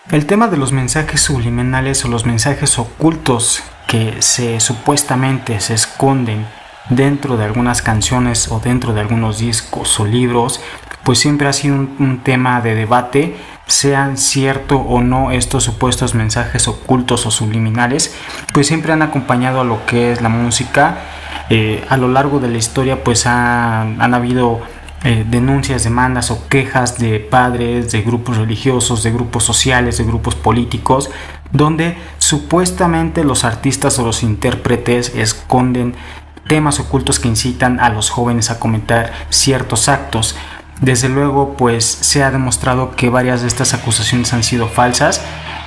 El tema de los mensajes subliminales o los mensajes ocultos que supuestamente se esconden dentro de algunas canciones o dentro de algunos discos o libros, pues siempre ha sido un tema de debate, sean cierto o no estos supuestos mensajes ocultos o subliminales, pues siempre han acompañado a lo que es la música. A lo largo de la historia pues han habido denuncias, demandas o quejas de padres, de grupos religiosos, de grupos sociales, de grupos políticos, donde supuestamente los artistas o los intérpretes esconden temas ocultos que incitan a los jóvenes a cometer ciertos actos. Desde luego, pues se ha demostrado que varias de estas acusaciones han sido falsas.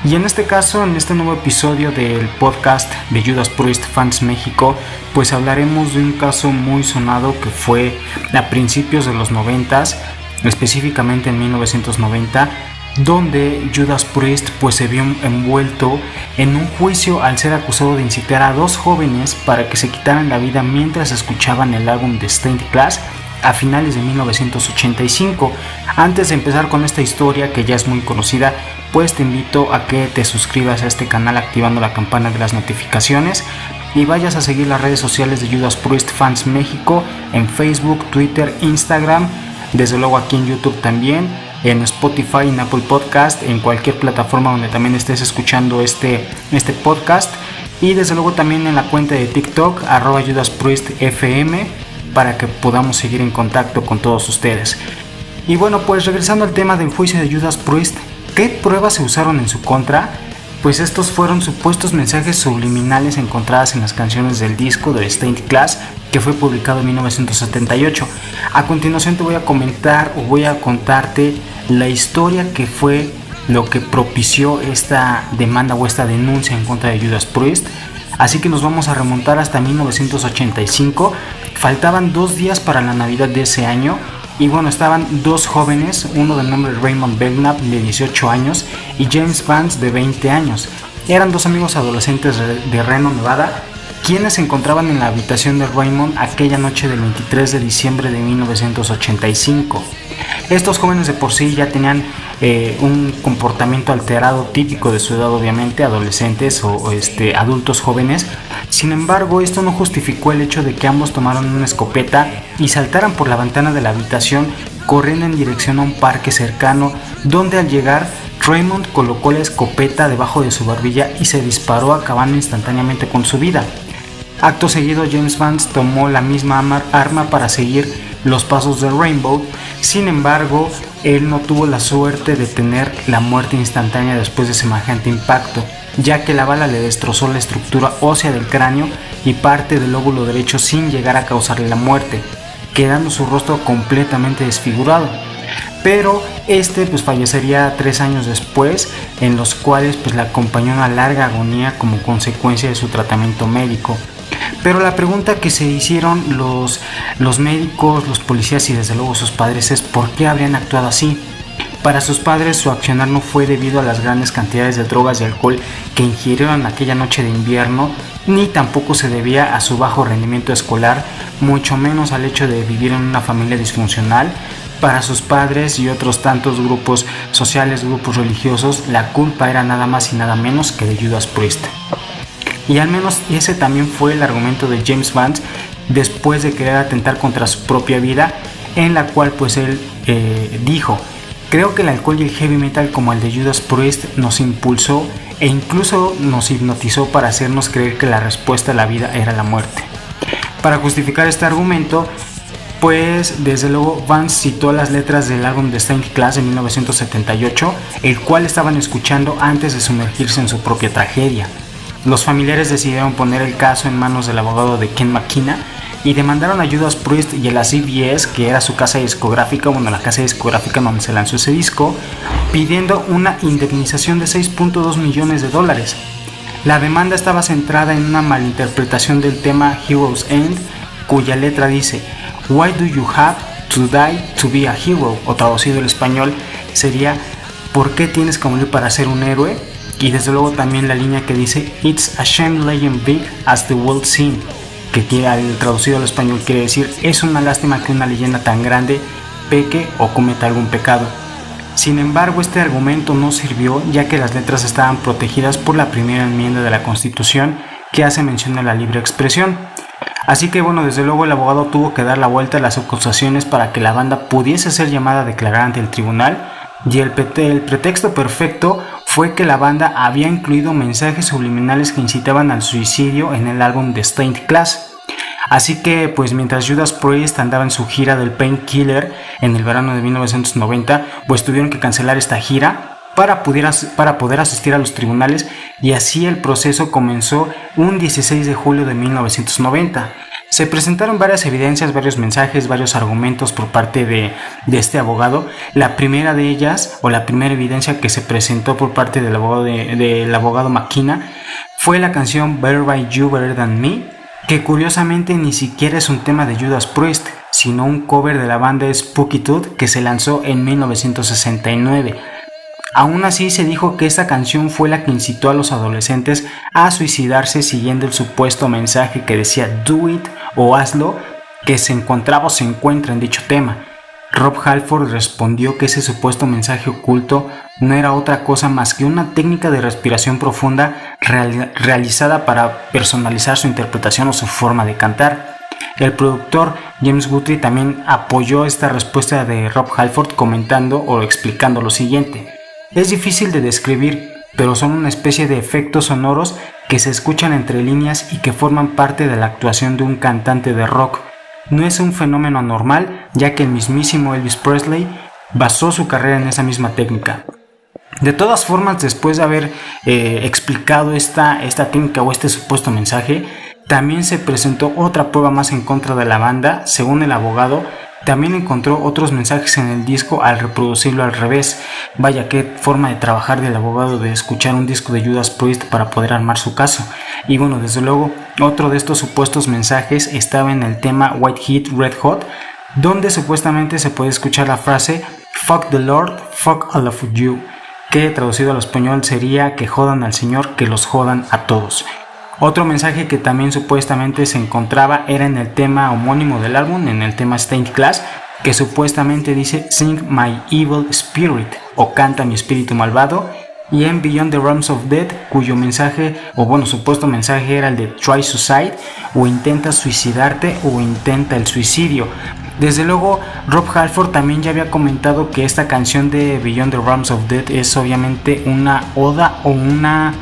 Y en este caso, en este nuevo episodio del podcast de Judas Priest Fans México, pues hablaremos de un caso muy sonado que fue a principios de los 90s, específicamente en 1990, donde Judas Priest pues se vio envuelto en un juicio al ser acusado de incitar a dos jóvenes para que se quitaran la vida mientras escuchaban el álbum de Stained Glass a finales de 1985. Antes de empezar con esta historia que ya es muy conocida, pues te invito a que te suscribas a este canal activando la campana de las notificaciones y vayas a seguir las redes sociales de Judas Priest Fans México en Facebook, Twitter, Instagram, desde luego aquí en YouTube también, en Spotify, en Apple Podcast, en cualquier plataforma donde también estés escuchando este podcast, y desde luego también en la cuenta de TikTok @JudasPriestFM, para que podamos seguir en contacto con todos ustedes. Y bueno, pues regresando al tema del juicio de Judas Priest, ¿qué pruebas se usaron en su contra? Pues estos fueron supuestos mensajes subliminales encontrados en las canciones del disco de Stained Glass, que fue publicado en 1978. A continuación te voy a comentar o voy a contarte la historia que fue lo que propició esta demanda o esta denuncia en contra de Judas Priest. Así que nos vamos a remontar hasta 1985. Faltaban 2 días para la Navidad de ese año. Y bueno, estaban dos jóvenes, uno de nombre Raymond Belknap de 18 años y James Vance de 20 años. Eran dos amigos adolescentes de Reno, Nevada, quienes se encontraban en la habitación de Raymond aquella noche del 23 de diciembre de 1985. Estos jóvenes de por sí ya tenían un comportamiento alterado típico de su edad, obviamente, adolescentes o adultos jóvenes. Sin embargo, esto no justificó el hecho de que ambos tomaron una escopeta y saltaran por la ventana de la habitación corriendo en dirección a un parque cercano, donde al llegar Raymond colocó la escopeta debajo de su barbilla y se disparó, acabando instantáneamente con su vida. Acto seguido, James Vance tomó la misma arma para seguir los pasos de Rainbow. Sin embargo, él no tuvo la suerte de tener la muerte instantánea después de semejante impacto, ya que la bala le destrozó la estructura ósea del cráneo y parte del lóbulo derecho sin llegar a causarle la muerte, quedando su rostro completamente desfigurado. Pero pues fallecería 3 años después, en los cuales pues le acompañó una larga agonía como consecuencia de su tratamiento médico. Pero la pregunta que se hicieron los médicos, los policías y desde luego sus padres es ¿por qué habrían actuado así? Para sus padres, su accionar no fue debido a las grandes cantidades de drogas y alcohol que ingirieron aquella noche de invierno, ni tampoco se debía a su bajo rendimiento escolar, mucho menos al hecho de vivir en una familia disfuncional. Para sus padres y otros tantos grupos sociales, grupos religiosos, la culpa era nada más y nada menos que de Judas Priest. Y al menos ese también fue el argumento de James Vance después de querer atentar contra su propia vida, en la cual pues él dijo: creo que el alcohol y el heavy metal como el de Judas Priest nos impulsó e incluso nos hipnotizó para hacernos creer que la respuesta a la vida era la muerte. Para justificar este argumento, pues desde luego Vance citó las letras del álbum de Stained Glass de 1978, el cual estaban escuchando antes de sumergirse en su propia tragedia. Los familiares decidieron poner el caso en manos del abogado de Ken McKenna y demandaron a Judas Priest y a la CBS, que era su casa discográfica, la casa discográfica donde se lanzó ese disco, pidiendo una indemnización de $6.2 millones. La demanda estaba centrada en una malinterpretación del tema Hero's End, cuya letra dice "Why do you have to die to be a hero?", o traducido al español sería ¿por qué tienes que morir para ser un héroe? Y desde luego también la línea que dice "It's a shame legend big as the world sin", que traducido al español quiere decir es una lástima que una leyenda tan grande peque o cometa algún pecado. Sin embargo, este argumento no sirvió, ya que las letras estaban protegidas por la primera enmienda de la Constitución, que hace mención a la libre expresión. Así que bueno, desde luego el abogado tuvo que dar la vuelta a las acusaciones para que la banda pudiese ser llamada a declarar ante el tribunal, y el pretexto perfecto fue que la banda había incluido mensajes subliminales que incitaban al suicidio en el álbum The Stained Class. Así que pues mientras Judas Priest andaba en su gira del Painkiller en el verano de 1990, pues tuvieron que cancelar esta gira para poder asistir a los tribunales, y así el proceso comenzó un 16 de julio de 1990. Se presentaron varias evidencias, varios mensajes, varios argumentos por parte de este abogado. La primera de ellas, o la primera evidencia que se presentó por parte del abogado McKenna, fue la canción Better by You, Better Than Me, que curiosamente ni siquiera es un tema de Judas Priest, sino un cover de la banda Spooky Tooth que se lanzó en 1969. Aún así, se dijo que esta canción fue la que incitó a los adolescentes a suicidarse, siguiendo el supuesto mensaje que decía "Do it" o "hazlo", que se encontraba o se encuentra en dicho tema. Rob Halford respondió que ese supuesto mensaje oculto no era otra cosa más que una técnica de respiración profunda realizada para personalizar su interpretación o su forma de cantar. El productor James Guthrie también apoyó esta respuesta de Rob Halford, comentando o explicando lo siguiente: es difícil de describir, pero son una especie de efectos sonoros que se escuchan entre líneas y que forman parte de la actuación de un cantante de rock. No es un fenómeno anormal, ya que el mismísimo Elvis Presley basó su carrera en esa misma técnica. De todas formas, después de haber explicado esta técnica o este supuesto mensaje, también se presentó otra prueba más en contra de la banda. Según el abogado, también encontró otros mensajes en el disco al reproducirlo al revés. Vaya, qué forma de trabajar del abogado, de escuchar un disco de Judas Priest para poder armar su caso. Y bueno, desde luego, otro de estos supuestos mensajes estaba en el tema White Heat Red Hot, donde supuestamente se puede escuchar la frase "Fuck the Lord, fuck all of you", que traducido al español sería "que jodan al Señor, que los jodan a todos". Otro mensaje que también supuestamente se encontraba era en el tema homónimo del álbum, en el tema Stained Class, que supuestamente dice "Sing my evil spirit", o "canta mi espíritu malvado", y en Beyond the Realms of Death, cuyo mensaje, o bueno, supuesto mensaje era el de "Try suicide", o "intenta suicidarte", o "intenta el suicidio". Desde luego, Rob Halford también ya había comentado que esta canción de Beyond the Realms of Death es obviamente una oda o una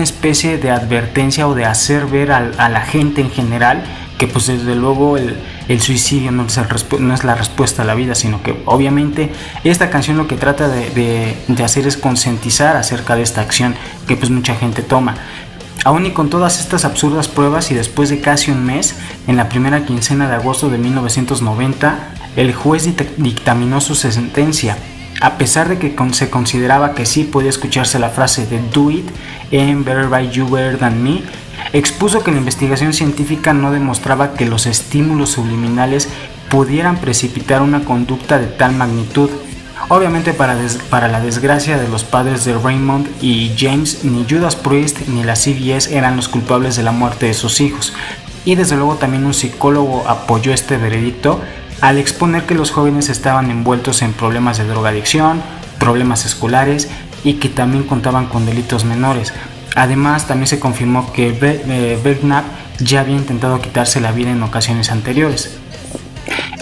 especie de advertencia, o de hacer ver a la gente en general que pues desde luego el suicidio no es la respuesta a la vida, sino que obviamente esta canción lo que trata de hacer es concientizar acerca de esta acción que pues mucha gente toma. Aún y con todas estas absurdas pruebas, y después de casi un mes, en la primera quincena de agosto de 1990, el juez dictaminó su sentencia. A pesar de que se consideraba que sí podía escucharse la frase de "Do it" en Better by You, Better Than Me, expuso que la investigación científica no demostraba que los estímulos subliminales pudieran precipitar una conducta de tal magnitud. Obviamente, para la desgracia de los padres de Raymond y James, ni Judas Priest ni la CBS eran los culpables de la muerte de sus hijos, y desde luego también un psicólogo apoyó este veredicto al exponer que los jóvenes estaban envueltos en problemas de drogadicción, problemas escolares, y que también contaban con delitos menores. Además, también se confirmó que Belknap ya había intentado quitarse la vida en ocasiones anteriores.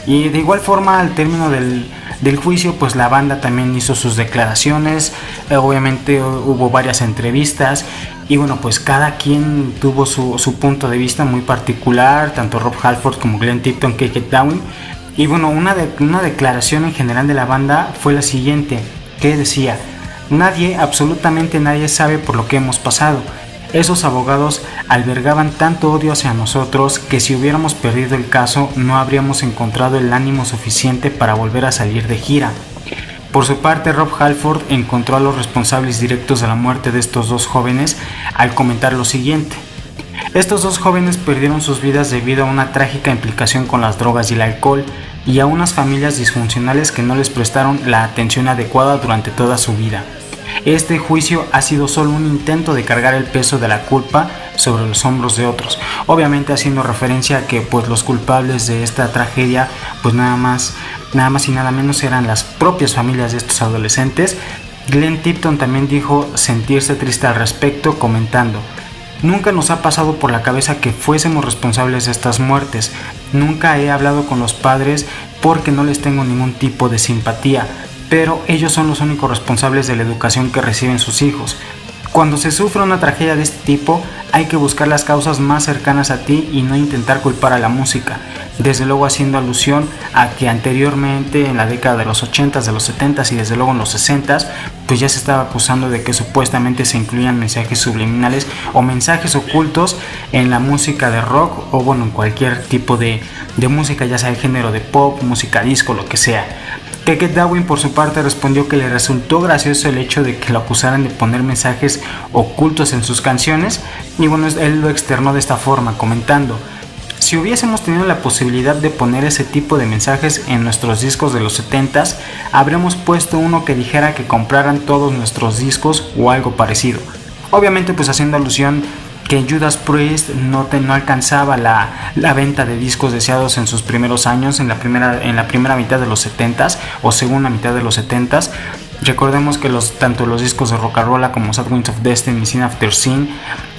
Y de igual forma, al término del juicio, pues la banda también hizo sus declaraciones. Obviamente hubo varias entrevistas, y bueno, pues cada quien tuvo su punto de vista muy particular, tanto Rob Halford como Glenn Tipton, KK Downing. Y bueno, una declaración en general de la banda fue la siguiente, que decía: "Nadie, absolutamente nadie sabe por lo que hemos pasado. Esos abogados albergaban tanto odio hacia nosotros que si hubiéramos perdido el caso no habríamos encontrado el ánimo suficiente para volver a salir de gira". Por su parte, Rob Halford encontró a los responsables directos de la muerte de estos dos jóvenes al comentar lo siguiente: "Estos dos jóvenes perdieron sus vidas debido a una trágica implicación con las drogas y el alcohol, y a unas familias disfuncionales que no les prestaron la atención adecuada durante toda su vida. Este juicio ha sido solo un intento de cargar el peso de la culpa sobre los hombros de otros", obviamente haciendo referencia a que pues los culpables de esta tragedia pues nada más nada más y nada menos eran las propias familias de estos adolescentes. Glenn Tipton también dijo sentirse triste al respecto, comentando: nunca nos ha pasado por la cabeza que fuésemos responsables de estas muertes. Nunca he hablado con los padres porque no les tengo ningún tipo de simpatía, pero ellos son los únicos responsables de la educación que reciben sus hijos. Cuando se sufre una tragedia de este tipo, hay que buscar las causas más cercanas a ti y no intentar culpar a la música. Desde luego haciendo alusión a que anteriormente, en la década de los 80s, de los 70s y desde luego en los 60s, pues ya se estaba acusando de que supuestamente se incluían mensajes subliminales o mensajes ocultos en la música de rock, o bueno, en cualquier tipo de música, ya sea el género de pop, música disco, lo que sea. Keke Darwin por su parte respondió que le resultó gracioso el hecho de que lo acusaran de poner mensajes ocultos en sus canciones, y bueno, él lo externó de esta forma, comentando: si hubiésemos tenido la posibilidad de poner ese tipo de mensajes en nuestros discos de los 70s, habríamos puesto uno que dijera que compraran todos nuestros discos o algo parecido. Obviamente pues haciendo alusión que Judas Priest no alcanzaba la venta de discos deseados en sus primeros años, en la primera mitad de los 70s o segunda mitad de los 70s. Recordemos que tanto los discos de Rock'n'Rolla como Sad Winds of Destiny, Sin After Sin,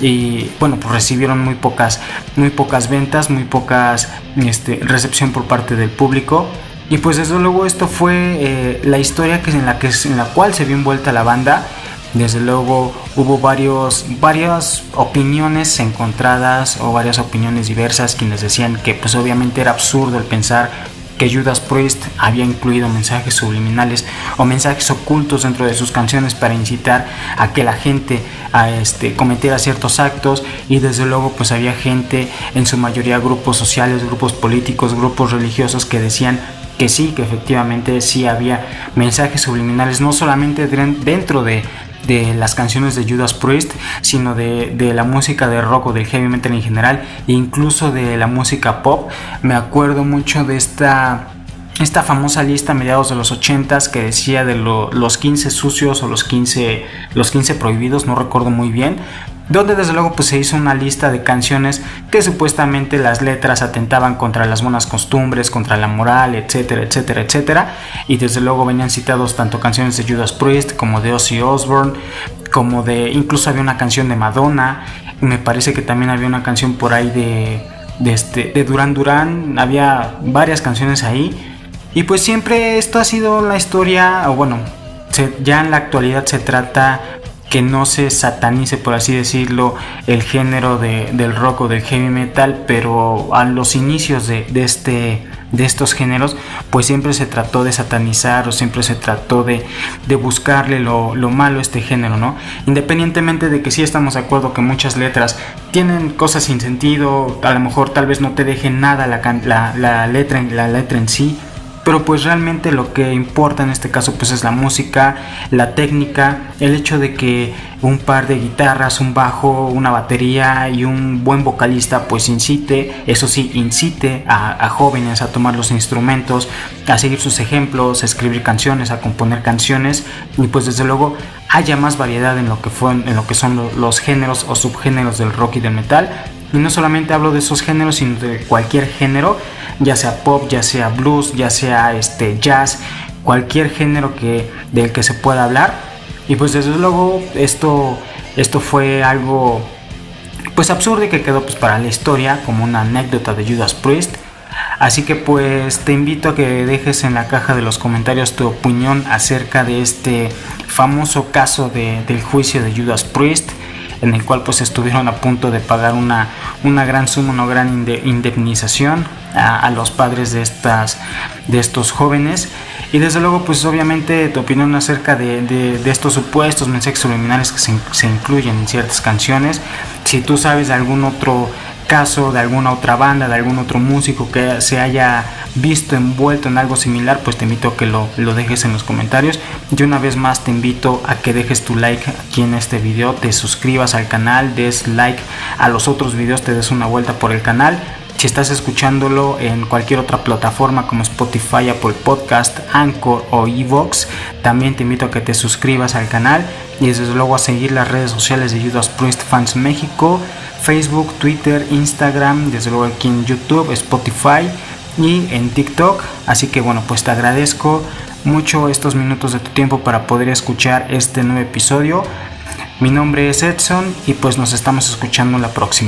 y bueno, pues recibieron muy pocas ventas, muy pocas recepción por parte del público. Y pues desde luego esto fue la historia en la cual se vio envuelta la banda. Desde luego hubo varias opiniones encontradas o varias opiniones diversas, quienes decían que pues obviamente era absurdo el pensar que Judas Priest había incluido mensajes subliminales o mensajes ocultos dentro de sus canciones para incitar a que la gente cometiera ciertos actos. Y desde luego pues había gente, en su mayoría grupos sociales, grupos políticos, grupos religiosos, que decían que sí, que efectivamente sí había mensajes subliminales, no solamente dentro de las canciones de Judas Priest, sino de la música de rock o del heavy metal en general, e incluso de la música pop. Me acuerdo mucho de esta famosa lista a mediados de los 80s que decía de los 15 sucios o los 15 prohibidos, no recuerdo muy bien, donde desde luego pues se hizo una lista de canciones que supuestamente las letras atentaban contra las buenas costumbres, contra la moral, etcétera, etcétera, etcétera. Y desde luego venían citados tanto canciones de Judas Priest como de Ozzy Osbourne, incluso había una canción de Madonna. Me parece que también había una canción por ahí de Duran Duran. Había varias canciones ahí. Y pues siempre esto ha sido la historia, o bueno, ya en la actualidad se trata que no se satanice, por así decirlo, el género del rock o del heavy metal, pero a los inicios de estos géneros pues siempre se trató de satanizar, o siempre se trató de buscarle lo malo a este género, ¿no? Independientemente de que sí estamos de acuerdo que muchas letras tienen cosas sin sentido, a lo mejor tal vez no te dejen nada la letra en sí, pero pues realmente lo que importa en este caso pues es la música, la técnica, el hecho de que un par de guitarras, un bajo, una batería y un buen vocalista pues incite a jóvenes a tomar los instrumentos, a seguir sus ejemplos, a escribir canciones, a componer canciones, y pues desde luego haya más variedad en lo que son los géneros o subgéneros del rock y del metal. Y no solamente hablo de esos géneros, sino de cualquier género, ya sea pop, ya sea blues, ya sea jazz, cualquier género del que se pueda hablar. Y pues desde luego esto fue algo pues absurdo y que quedó pues para la historia como una anécdota de Judas Priest. Así que pues te invito a que dejes en la caja de los comentarios tu opinión acerca de este famoso caso del juicio de Judas Priest, en el cual pues estuvieron a punto de pagar una gran suma, una gran indemnización a los padres de estos jóvenes. Y desde luego pues obviamente tu opinión acerca de estos supuestos mensajes subliminales que se incluyen en ciertas canciones. Si tú sabes de algún otro caso, de alguna otra banda, de algún otro músico que se haya visto envuelto en algo similar, pues te invito a que lo dejes en los comentarios. Yo una vez más te invito a que dejes tu like aquí en este video, te suscribas al canal, des like a los otros videos, te des una vuelta por el canal. Si estás escuchándolo en cualquier otra plataforma como Spotify, Apple Podcast, Anchor o Evox, también te invito a que te suscribas al canal y desde luego a seguir las redes sociales de Judas Priest Fans México, Facebook, Twitter, Instagram, desde luego aquí en YouTube, Spotify y en TikTok. Así que bueno, pues te agradezco mucho estos minutos de tu tiempo para poder escuchar este nuevo episodio. Mi nombre es Edson y pues nos estamos escuchando la próxima.